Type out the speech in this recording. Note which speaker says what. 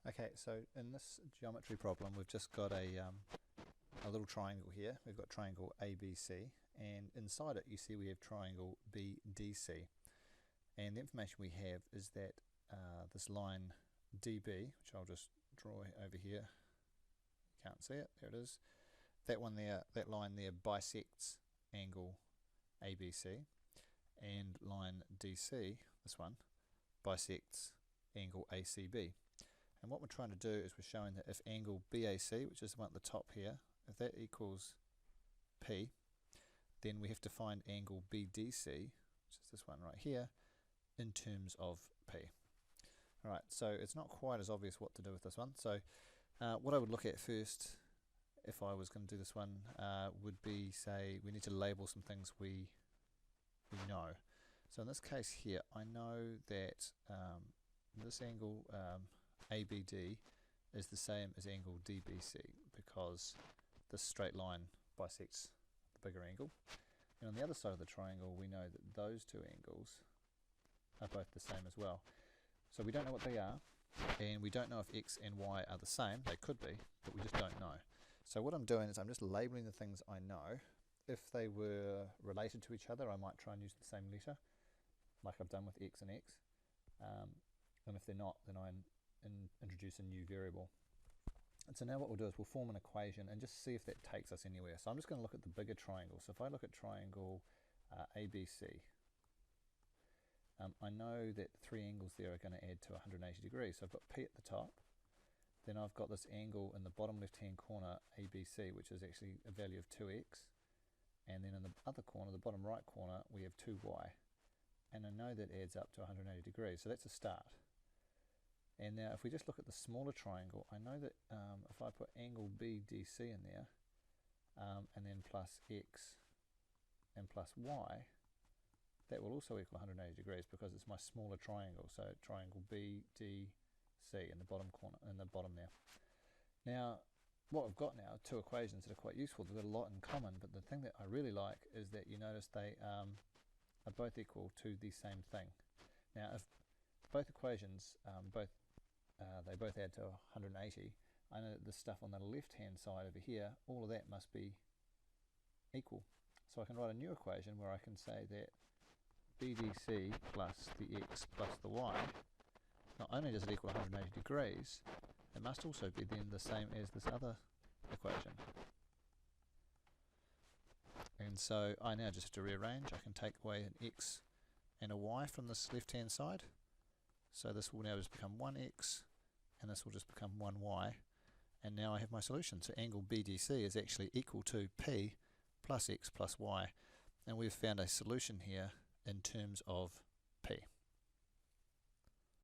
Speaker 1: Okay, so in this geometry problem, we've just got a little triangle here. We've got triangle ABC, and inside it you see we have triangle BDC. And the information we have is that this line DB, which I'll just draw over here, you can't see it, there it is. That one there, that line there bisects angle ABC, and line DC, this one, bisects angle ACB. And what we're trying to do is we're showing that if angle BAC, which is the one at the top here, if that equals P, then we have to find angle BDC, which is this one right here, in terms of P. Alright, so it's not quite as obvious what to do with this one. So what I would look at first, if I was going to do this one, would be, say, we need to label some things we know. So in this case here, I know that this angle ABD is the same as angle DBC because this straight line bisects the bigger angle. And on the other side of the triangle, we know that those two angles are both the same as well. So we don't know what they are, and we don't know if X and Y are the same. They could be, but we just don't know. So what I'm doing is I'm just labeling the things I know. If they were related to each other, I might try and use the same letter, like I've done with X and X. And if they're not, then I introduce a new variable. And so now what we'll do is we'll form an equation and just see if that takes us anywhere. So I'm just going to look at the bigger triangle. So if I look at triangle ABC, I know that the three angles there are going to add to 180 degrees. So I've got P at the top, then I've got this angle in the bottom left hand corner ABC, which is actually a value of 2x, and then in the other corner, the bottom right corner, we have 2y, and I know that adds up to 180 degrees, so that's a start. And now if we just look at the smaller triangle, I know that if I put angle BDC in there, and then plus x and plus y, that will also equal 180 degrees because it's my smaller triangle. So triangle BDC in the bottom corner, in the bottom there. Now what we've got now are two equations that are quite useful. They've got a lot in common, but the thing that I really like is that you notice they are both equal to the same thing. Now if both equations they both add to 180, I know that the stuff on the left hand side over here, all of that must be equal. So I can write a new equation where I can say that BDC plus the x plus the y, not only does it equal 180 degrees, it must also be then the same as this other equation. And so I now just have to rearrange. I can take away an x and a y from this left hand side. So this will now just become 1x and this will just become 1y, and now I have my solution. So angle BDC is actually equal to P plus x plus y, and we've found a solution here in terms of P.